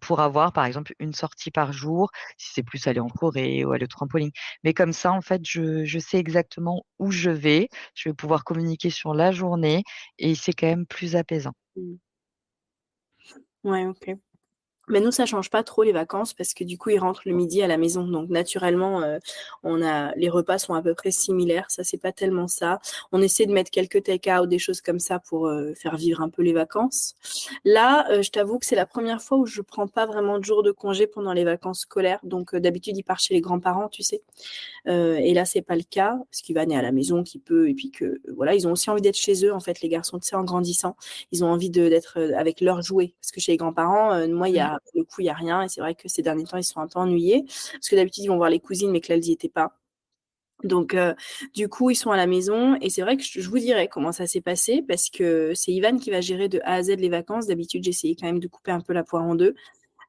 pour avoir, par exemple, une sortie par jour, si c'est plus aller en forêt ou aller au trampoline. Mais comme ça, en fait, je sais exactement où je vais pouvoir communiquer sur la journée et c'est quand même plus apaisant. Mmh. Ouais, OK. Mais nous, ça change pas trop les vacances parce que du coup, ils rentrent le midi à la maison. Donc naturellement, les repas sont à peu près similaires. Ça, c'est pas tellement ça. On essaie de mettre quelques take-out, des choses comme ça pour faire vivre un peu les vacances. Là, je t'avoue que c'est la première fois où je prends pas vraiment de jours de congé pendant les vacances scolaires. Donc d'habitude, ils partent chez les grands-parents, tu sais. Et là, c'est pas le cas parce qu'il va naître à la maison, qu'il peut, et puis que voilà, ils ont aussi envie d'être chez eux. En fait, les garçons, tu sais, en grandissant, ils ont envie d'être avec leurs jouets. Parce que chez les grands-parents, moi, le coup, il y a rien. Et c'est vrai que ces derniers temps, ils sont un peu ennuyés parce que d'habitude, ils vont voir les cousines, mais que là, elles n'y étaient pas. Donc, du coup, ils sont à la maison et c'est vrai que je vous dirai comment ça s'est passé parce que c'est Ivan qui va gérer de A à Z les vacances. D'habitude, j'essayais quand même de couper un peu la poire en deux.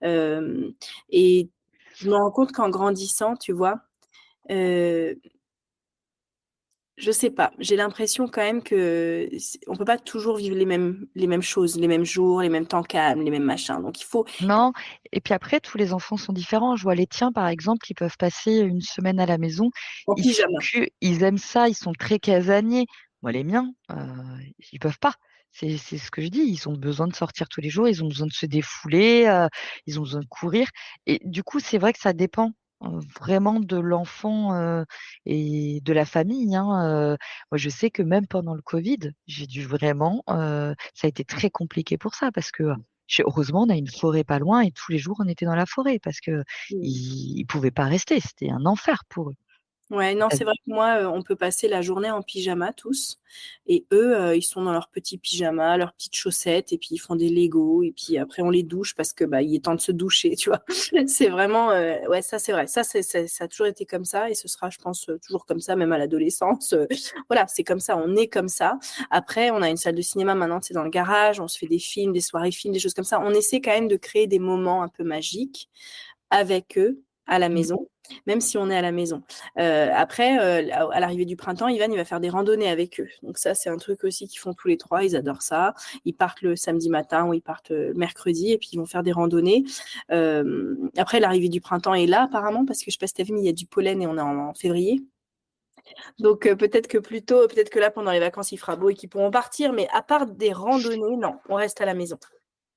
Euh, et je me rends compte qu'en grandissant, tu vois, euh, je sais pas. J'ai l'impression quand même que on peut pas toujours vivre les mêmes choses, les mêmes jours, les mêmes temps calmes, les mêmes machins. Donc il faut Non, et puis après, tous les enfants sont différents. Je vois les tiens, par exemple, ils peuvent passer une semaine à la maison. en pyjama. Ils aiment ça, ils sont très casaniers. Moi, les miens, ils peuvent pas. C'est ce que je dis. Ils ont besoin de sortir tous les jours, ils ont besoin de se défouler, ils ont besoin de courir. Et du coup, c'est vrai que ça dépend vraiment de l'enfant et de la famille, hein. Moi, je sais que même pendant le Covid, j'ai dû vraiment, ça a été très compliqué pour ça parce que heureusement, on a une forêt pas loin et tous les jours, on était dans la forêt parce que ils pouvaient pas rester. C'était un enfer pour eux. Ouais, non, c'est vrai que moi, on peut passer la journée en pyjama tous, et eux, ils sont dans leurs petits pyjamas, leurs petites chaussettes, et puis ils font des Legos, et puis après on les douche parce que bah il est temps de se doucher, tu vois. C'est vraiment, ouais, ça c'est vrai, ça a toujours été comme ça, et ce sera, je pense, toujours comme ça, même à l'adolescence. Voilà, c'est comme ça, on est comme ça. Après, on a une salle de cinéma maintenant, c'est dans le garage, on se fait des films, des soirées films, des choses comme ça. On essaie quand même de créer des moments un peu magiques avec eux à la Mm. maison, même si on est à la maison. Après, à l'arrivée du printemps, Ivan, il va faire des randonnées avec eux. Donc ça, c'est un truc aussi qu'ils font tous les trois. Ils adorent ça. Ils partent le samedi matin ou ils partent mercredi et puis ils vont faire des randonnées. Après, l'arrivée du printemps est là apparemment parce que je sais pas si t'as vu, mais il y a du pollen et on est en février. Donc peut-être que là, pendant les vacances, il fera beau et qu'ils pourront partir. Mais à part des randonnées, non, on reste à la maison.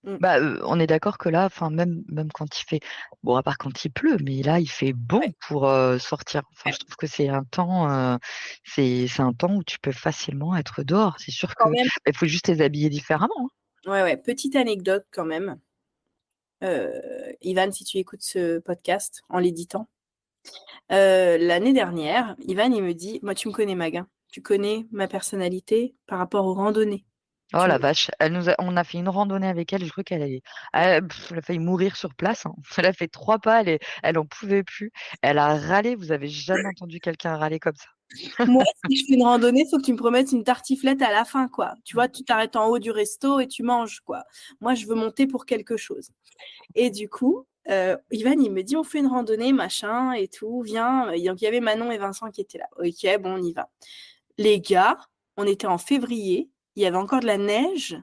Mm. Bah, on est d'accord que là, enfin, même quand il fait, bon, à part quand il pleut, mais là, il fait bon Ouais. pour sortir. Enfin, je trouve que c'est un temps, c'est un temps où tu peux facilement être dehors. C'est sûr que Quand même. il faut juste les habiller différemment, hein. Ouais, ouais. Petite anecdote quand même. Ivan, si tu écoutes ce podcast en l'éditant, l'année dernière, Ivan, il me dit, moi, tu me connais, Mag, hein. Tu connais ma personnalité par rapport aux randonnées. Oh Tu la me- vache, on a fait une randonnée avec elle. Je crois elle a failli mourir sur place, hein. Elle a fait 3 pas, elle en pouvait plus. Elle a râlé. Vous avez jamais entendu quelqu'un râler comme ça. Moi, si je fais une randonnée, il faut que tu me promettes une tartiflette à la fin, quoi. Tu vois, tu t'arrêtes en haut du resto et tu manges, quoi. Moi, je veux monter pour quelque chose. Et du coup, Ivan, il me dit, on fait une randonnée, machin, et tout, viens. Donc, il y avait Manon et Vincent qui étaient là. Ok, bon, on y va. Les gars, on était en février, il y avait encore de la neige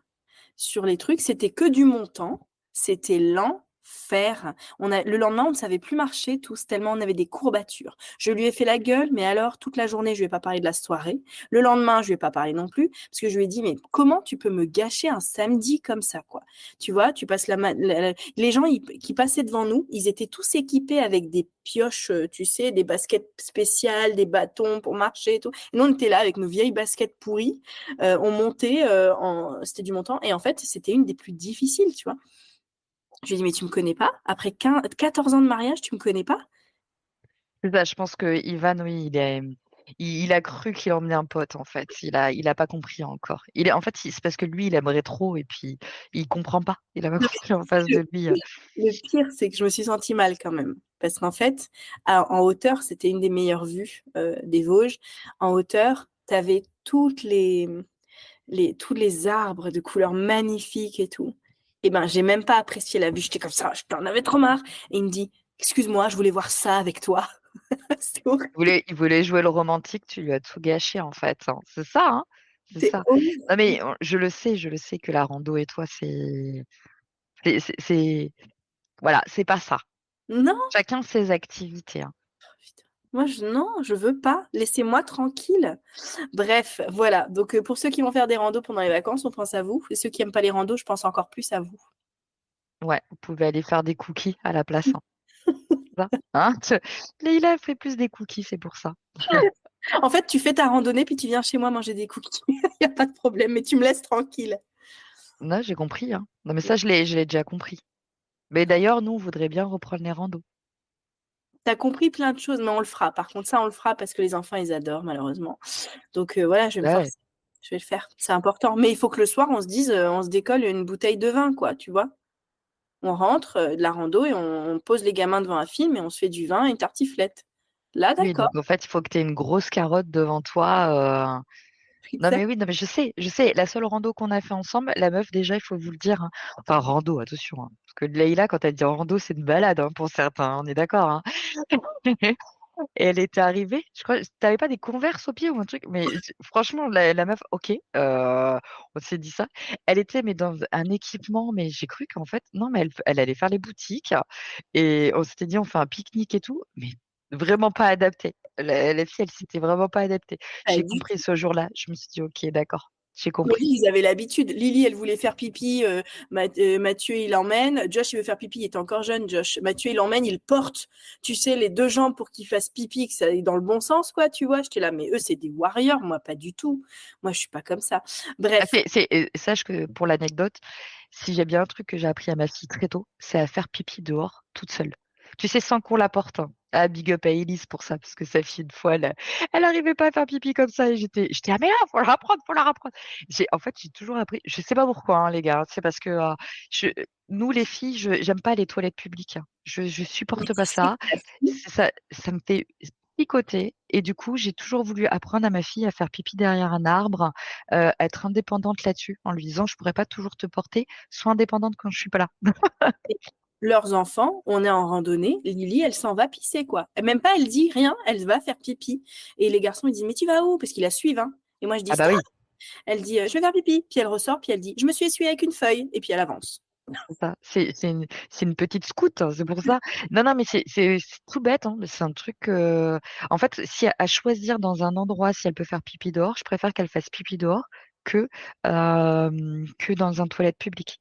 sur les trucs, c'était que du montant, c'était l'enfer. Le lendemain, on ne savait plus marcher tous, tellement on avait des courbatures. Je lui ai fait la gueule, mais alors, toute la journée, je lui ai pas parlé de la soirée. Le lendemain, je lui ai pas parlé non plus, parce que je lui ai dit, mais comment tu peux me gâcher un samedi comme ça, quoi? Tu vois, tu passes les gens qui passaient devant nous, ils étaient tous équipés avec des pioches, tu sais, des baskets spéciales, des bâtons pour marcher et tout. Et nous, on était là avec nos vieilles baskets pourries. On montait, c'était du montant. Et en fait, c'était une des plus difficiles, tu vois. Je lui ai dit, mais tu me connais pas? Après 14 ans de mariage, tu me connais pas? C'est ça, je pense que Ivan, oui, il a cru qu'il emmenait un pote, en fait. Il a pas compris encore. En fait, c'est parce que lui, il aimerait trop et puis il comprend pas. Il a pas compris en face de lui. Le pire, c'est que je me suis sentie mal quand même. Parce qu'en fait, en hauteur, c'était une des meilleures vues des Vosges. En hauteur, tu avais tous les arbres de couleurs magnifiques et tout. Et ben, j'ai même pas apprécié la vue. J'étais comme ça, j'en avais trop marre. Et il me dit, excuse-moi, je voulais voir ça avec toi. C'est horrible. Il voulait jouer le romantique, tu lui as tout gâché, en fait, hein. C'est ça, hein? C'est C'est ça. horrible. Non, mais je le sais que la rando et toi, voilà, c'est pas ça. Non, Chacun ses activités, hein. putain. Moi, non, je veux pas. Laissez-moi tranquille. Bref, voilà. Donc, pour ceux qui vont faire des randos pendant les vacances, on pense à vous. Et ceux qui n'aiment pas les randos, je pense encore plus à vous. Ouais, vous pouvez aller faire des cookies à la place, hein. Ça, hein? Leïla fait plus des cookies, c'est pour ça. En fait, tu fais ta randonnée, puis tu viens chez moi manger des cookies. Il n'y a pas de problème, mais tu me laisses tranquille. Non, j'ai compris, hein. Non, mais ça, je l'ai déjà compris. Mais d'ailleurs, nous, on voudrait bien reprendre les randos. Tu as compris plein de choses, mais on le fera. Par contre, ça, on le fera parce que les enfants, ils adorent, malheureusement. Donc, voilà, je vais me Ouais. forcer. Je vais le faire. C'est important. Mais il faut que le soir, on se dise, on se décolle une bouteille de vin, quoi, tu vois. On rentre de la rando et on pose les gamins devant un film et on se fait du vin et une tartiflette. Là, Oui, d'accord. donc en fait, il faut que tu aies une grosse carotte devant toi. Non, mais Exact. oui, non, mais je sais, la seule rando qu'on a fait ensemble, la meuf, déjà, il faut vous le dire, hein. Enfin, rando, attention, hein. Parce que Leïla, quand elle dit rando, c'est une balade, hein, pour certains, hein, on est d'accord, hein. Et elle était arrivée, je crois, t'avais pas des Converse au pied ou un truc, mais franchement, la meuf, ok, on s'est dit ça. Elle était, mais dans un équipement, mais j'ai cru qu'en fait, non, mais elle allait faire les boutiques et on s'était dit, on fait un pique-nique et tout, mais vraiment pas adapté. La fille, elle s'était vraiment pas adaptée. Pas J'ai du compris ce jour-là, je me suis dit, ok, d'accord, j'ai compris. Ils avaient l'habitude. Lily, elle voulait faire pipi. Mathieu, il l'emmène. Josh, il veut faire pipi. Il est encore jeune, Josh. Mathieu, il l'emmène. Il porte, tu sais, les deux jambes pour qu'il fasse pipi, que ça aille dans le bon sens, quoi, tu vois. J'étais là, mais eux, c'est des warriors. Moi, pas du tout. Moi, je suis pas comme ça. Ah, Bref. sache que pour l'anecdote, si j'ai bien un truc que j'ai appris à ma fille très tôt, c'est à faire pipi dehors toute seule. Tu sais, sans qu'on la porte, hein. Ah, big up à Elise pour ça, parce que sa fille, une fois, elle arrivait pas à faire pipi comme ça, et j'étais, ah, mais là, faut la reprendre, faut la reprendre. En fait, j'ai toujours appris, je sais pas pourquoi, hein, les gars, c'est parce que je, nous, les filles, j'aime pas les toilettes publiques, hein. Je supporte pas ça. Ça me fait picoter, et du coup, j'ai toujours voulu apprendre à ma fille à faire pipi derrière un arbre, être indépendante là-dessus, en lui disant, je pourrais pas toujours te porter, sois indépendante quand je suis pas là. Leurs enfants, on est en randonnée. Lily, elle s'en va pisser, quoi. Même pas, elle dit rien. Elle va faire pipi. Et les garçons, ils disent, mais tu vas où? Parce qu'ils la suivent, hein. Et moi, je dis, Ah bah stop. oui. Elle dit, je vais faire pipi. Puis elle ressort, puis elle dit, je me suis essuyée avec une feuille. Et puis elle avance. C'est ça. C'est une petite scout, hein, c'est pour ça. Non, non, mais c'est tout bête, hein, mais c'est un truc. En fait, si à choisir dans un endroit, si elle peut faire pipi dehors, je préfère qu'elle fasse pipi dehors que, que dans un toilette public.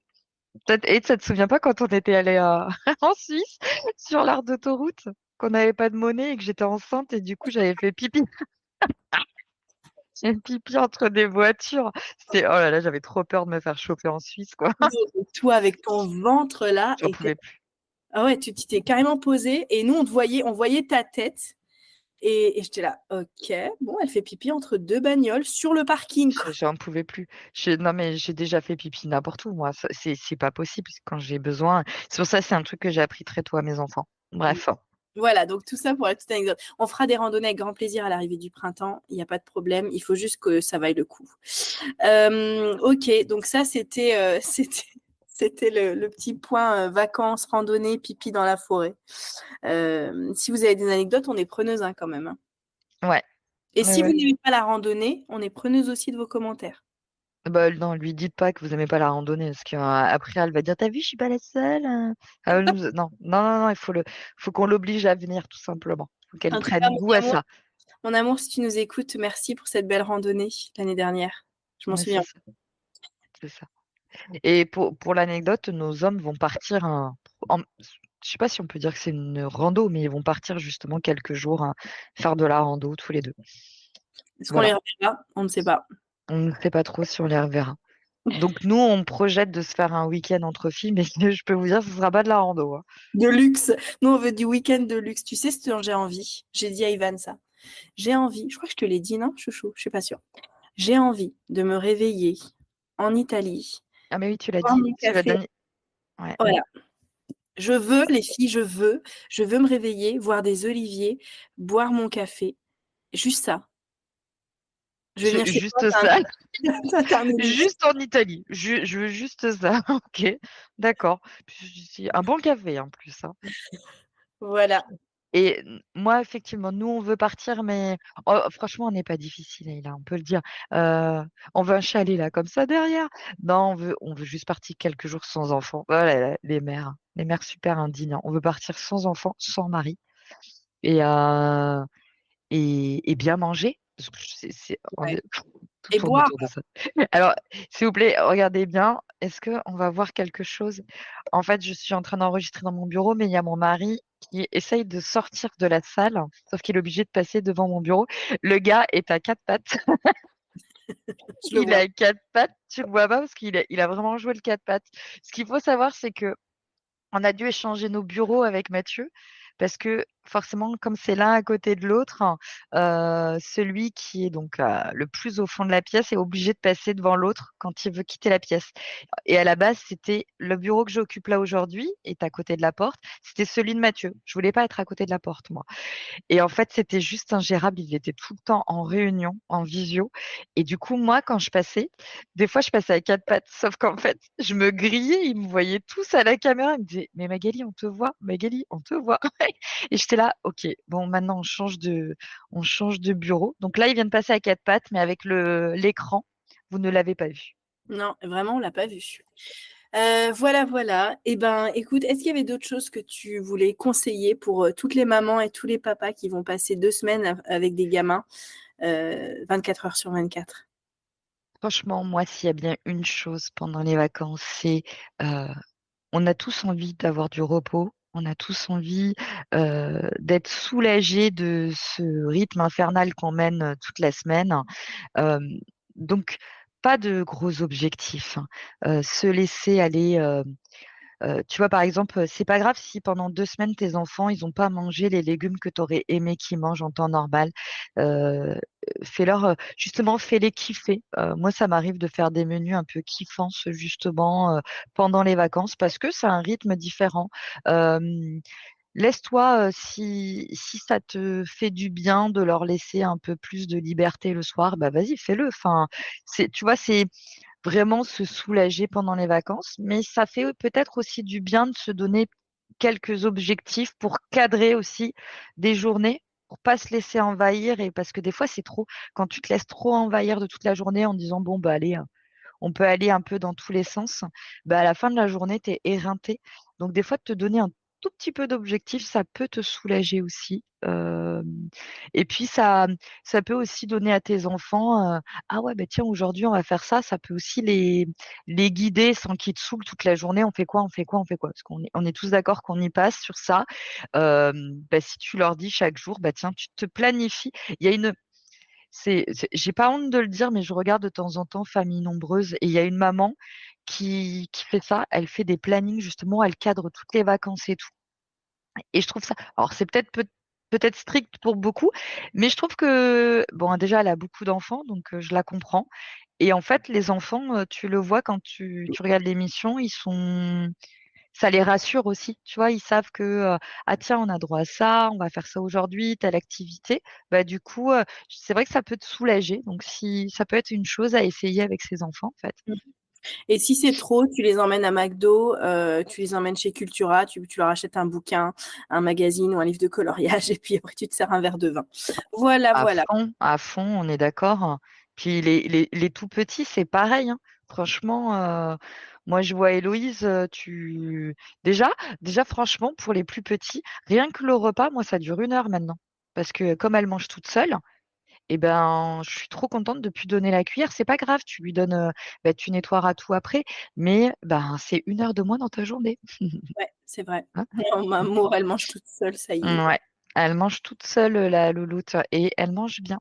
Et ça te souvient pas quand on était allé en Suisse sur l'aire d'autoroute, qu'on n'avait pas de monnaie et que j'étais enceinte et du coup j'avais fait pipi, j'ai fait pipi entre des voitures. Oh là là, j'avais trop peur de me faire choper en Suisse, quoi. Et toi, avec ton ventre là, J'en pouvais plus. ah ouais, tu t'es carrément posé. Et nous, on voyait ta tête. Et j'étais là, ok, bon, elle fait pipi entre deux bagnoles sur le parking, quoi. J'en pouvais plus. Non, mais j'ai déjà fait pipi n'importe où, moi. C'est pas possible quand j'ai besoin. C'est pour ça, c'est un truc que j'ai appris très tôt à mes enfants. Bref. Voilà, donc tout ça pour la petite anecdote. On fera des randonnées avec grand plaisir à l'arrivée du printemps. Il n'y a pas de problème. Il faut juste que ça vaille le coup. Ok, donc ça, c'était le petit point vacances, randonnée, pipi dans la forêt. Si vous avez des anecdotes, on est preneuse, hein, quand même, hein. Ouais. Et Ouais, si vous ouais. n'aimez pas la randonnée, on est preneuse aussi de vos commentaires. Bah, non, lui dites pas que vous aimez pas la randonnée, parce qu'après, elle va dire, t'as vu, je suis pas la seule. Non, non, non, non, faut qu'on l'oblige à venir, tout simplement. Faut qu'elle En tout cas, prenne goût à ça. mon amour, si tu nous écoutes, merci pour cette belle randonnée l'année dernière. Je m'en Ouais, souviens. c'est ça, c'est ça. Et pour l'anecdote, nos hommes vont partir je sais pas si on peut dire que c'est une rando, mais ils vont partir justement quelques jours faire de la rando tous les deux. Est-ce qu'on les Voilà. reverra? On ne sait pas. On ne sait pas trop si on les reverra. Donc nous, on projette de se faire un week-end entre filles, mais je peux vous dire, ce sera pas de la rando, hein. De luxe. Nous, on veut du week-end de luxe. Tu sais ce dont j'ai envie? J'ai dit à Ivan ça. J'ai envie, je crois que je te l'ai dit, non, chouchou? Je suis pas sûre. J'ai envie de me réveiller en Italie, Ah mais oui, tu l'as boire dit. mon C'est la café. dernière. Ouais. Voilà. Je veux, les filles, je veux me réveiller, voir des oliviers, boire mon café. Juste ça. Je vais venir chez toi, Juste ça. t'as un olivier. Juste en Italie. Je veux juste ça. Ok. D'accord. Un bon café en plus, hein. Voilà. Et moi, effectivement, nous, on veut partir, mais oh, franchement, on n'est pas difficile, là, on peut le dire. On veut un chalet, là, comme ça, derrière. Non, on veut juste partir quelques jours sans enfants. Voilà, les mères super indignes, hein. On veut partir sans enfants, sans mari, et, euh, et bien manger. Parce que on Ouais. est, tout Et tourne boire. autour de ça. Alors, s'il vous plaît, regardez bien. Est-ce qu'on va voir quelque chose? En fait, je suis en train d'enregistrer dans mon bureau, mais il y a mon mari qui essaye de sortir de la salle, sauf qu'il est obligé de passer devant mon bureau. Le gars est à quatre pattes. Je le Il vois. a quatre pattes. Tu le vois pas parce qu'il a vraiment joué le quatre pattes. Ce qu'il faut savoir, c'est que on a dû échanger nos bureaux avec Mathieu parce que forcément, comme c'est l'un à côté de l'autre, celui qui est donc le plus au fond de la pièce est obligé de passer devant l'autre quand il veut quitter la pièce. Et à la base, c'était le bureau que j'occupe là aujourd'hui, est à côté de la porte. C'était celui de Mathieu. Je voulais pas être à côté de la porte, moi. Et en fait, c'était juste ingérable. Il était tout le temps en réunion, en visio. Et du coup, moi, quand je passais, des fois, je passais à quatre pattes. Sauf qu'en fait, je me grillais. Ils me voyaient tous à la caméra. Ils me disaient, mais Magali, on te voit. Magali, on te voit. Et j'étais là, OK, bon, maintenant, on change de bureau. Donc là, ils viennent passer à quatre pattes, mais avec l'écran, vous ne l'avez pas vu. Non, vraiment, on l'a pas vu. Voilà, voilà. Eh ben, écoute, est-ce qu'il y avait d'autres choses que tu voulais conseiller pour toutes les mamans et tous les papas qui vont passer 2 semaines avec des gamins, 24 heures sur 24? Franchement, moi, s'il y a bien une chose pendant les vacances, c'est on a tous envie d'avoir du repos. On a tous envie d'être soulagés de ce rythme infernal qu'on mène toute la semaine. Euh, donc, pas de gros objectifs, hein. Se laisser aller. Tu vois, par exemple, c'est pas grave si pendant 2 semaines, tes enfants, ils n'ont pas mangé les légumes que tu aurais aimé qu'ils mangent en temps normal. Euh, fais-leur, justement, fais-les kiffer. Moi, ça m'arrive de faire des menus un peu kiffants, justement, pendant les vacances, parce que c'est un rythme différent. Euh, Laisse-toi, si ça te fait du bien de leur laisser un peu plus de liberté le soir, bah vas-y, fais-le. Enfin, tu vois, c'est vraiment se soulager pendant les vacances, mais ça fait peut-être aussi du bien de se donner quelques objectifs pour cadrer aussi des journées, pour pas se laisser envahir, et parce que des fois c'est trop, quand tu te laisses trop envahir de toute la journée en disant bon bah allez, on peut aller un peu dans tous les sens, bah à la fin de la journée tu es éreinté. Donc des fois de te donner un tout petit peu d'objectifs, ça peut te soulager aussi. Et puis ça peut aussi donner à tes enfants, ah ouais, bah tiens, aujourd'hui on va faire ça. Ça peut aussi les guider sans qu'ils te saoulent toute la journée. On fait quoi, on fait quoi, on fait quoi? Parce qu'on est tous d'accord qu'on y passe sur ça. Euh, Bah, si tu leur dis chaque jour, bah tiens, tu te planifies. Il y a une, j'ai pas honte de le dire, mais je regarde de temps en temps Famille Nombreuse et il y a une maman qui fait ça. Elle fait des plannings justement, elle cadre toutes les vacances et tout. Et je trouve ça, alors c'est peut-être strict pour beaucoup, mais je trouve que, bon, déjà, elle a beaucoup d'enfants, donc je la comprends. Et en fait, les enfants, tu le vois quand tu regardes l'émission, ça les rassure aussi. Tu vois, ils savent que, ah tiens, on a droit à ça, on va faire ça aujourd'hui, telle activité. Bah, du coup, c'est vrai que ça peut te soulager. Donc, si ça peut être une chose à essayer avec ses enfants, en fait. Et si c'est trop, tu les emmènes à McDo, tu les emmènes chez Cultura, tu leur achètes un bouquin, un magazine ou un livre de coloriage, et puis après tu te sers un verre de vin. Voilà, voilà. À fond, on est d'accord. Puis les tout petits, c'est pareil, hein. Franchement, moi je vois Héloïse, déjà, franchement, pour les plus petits, rien que le repas, moi ça dure 1 heure maintenant. Parce que comme elle mange toute seule, eh ben, je suis trop contente de plus donner la cuillère. C'est pas grave, tu lui donnes, tu nettoieras tout après, mais ben, c'est 1 heure de moins dans ta journée. Ouais, c'est vrai. Hein. Non, ma Mamour, elle mange toute seule, ça y est, Ouais, elle mange toute seule, la louloute, et elle mange bien.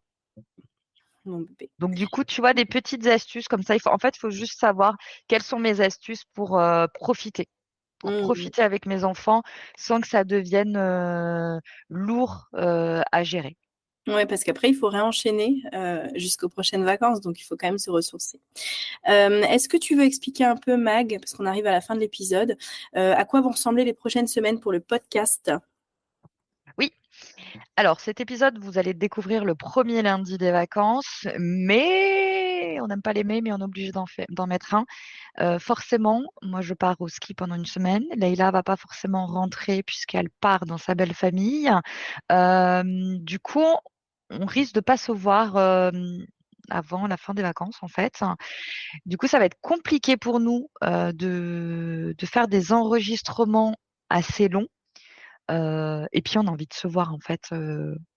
mon bébé. Donc du coup, tu vois, des petites astuces comme ça. Il faut juste savoir quelles sont mes astuces pour Mmh. profiter avec mes enfants sans que ça devienne lourd à gérer. Ouais, parce qu'après, il faut réenchaîner jusqu'aux prochaines vacances, donc il faut quand même se ressourcer. Est-ce que tu veux expliquer un peu, Mag, parce qu'on arrive à la fin de l'épisode, à quoi vont ressembler les prochaines semaines pour le podcast? Oui. Alors, cet épisode, vous allez découvrir le premier lundi des vacances, mais on n'aime pas les mais on est obligé d'en mettre un. Forcément, moi, je pars au ski pendant 1 semaine. Leïla va pas forcément rentrer puisqu'elle part dans sa belle famille. Du coup, on risque de pas se voir avant la fin des vacances, en fait. Du coup, ça va être compliqué pour nous de faire des enregistrements assez longs. Et puis, on a envie de se voir, en fait.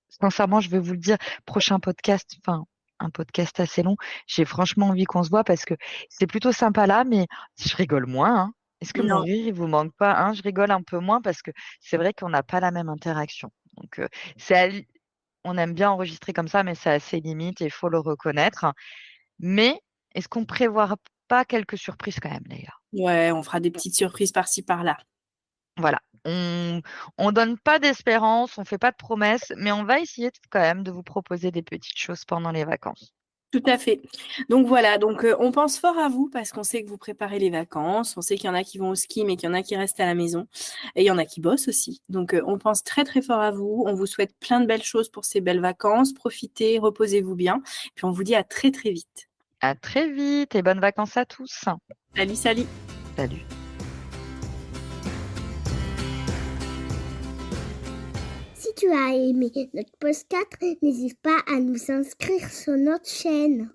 Sincèrement, je vais vous le dire, prochain podcast, enfin, un podcast assez long, j'ai franchement envie qu'on se voit parce que c'est plutôt sympa là, mais je rigole moins, hein. Est-ce que mon Non. rire, il vous manque pas, hein? Je rigole un peu moins parce que c'est vrai qu'on n'a pas la même interaction. Donc, c'est à li- on aime bien enregistrer comme ça, mais c'est à ses limites et il faut le reconnaître. Mais est-ce qu'on prévoit pas quelques surprises quand même, les gars? Ouais, on fera des petites surprises par-ci, par-là. Voilà. On donne pas d'espérance, on fait pas de promesses, mais on va essayer quand même de vous proposer des petites choses pendant les vacances. Tout à fait. Donc voilà, donc on pense fort à vous parce qu'on sait que vous préparez les vacances, on sait qu'il y en a qui vont au ski, mais qu'il y en a qui restent à la maison, et il y en a qui bossent aussi. Donc on pense très très fort à vous, on vous souhaite plein de belles choses pour ces belles vacances, profitez, reposez-vous bien, puis on vous dit à très très vite. À très vite et bonnes vacances à tous. Salut, salut! Salut. Si tu as aimé notre podcast, n'hésite pas à nous inscrire sur notre chaîne.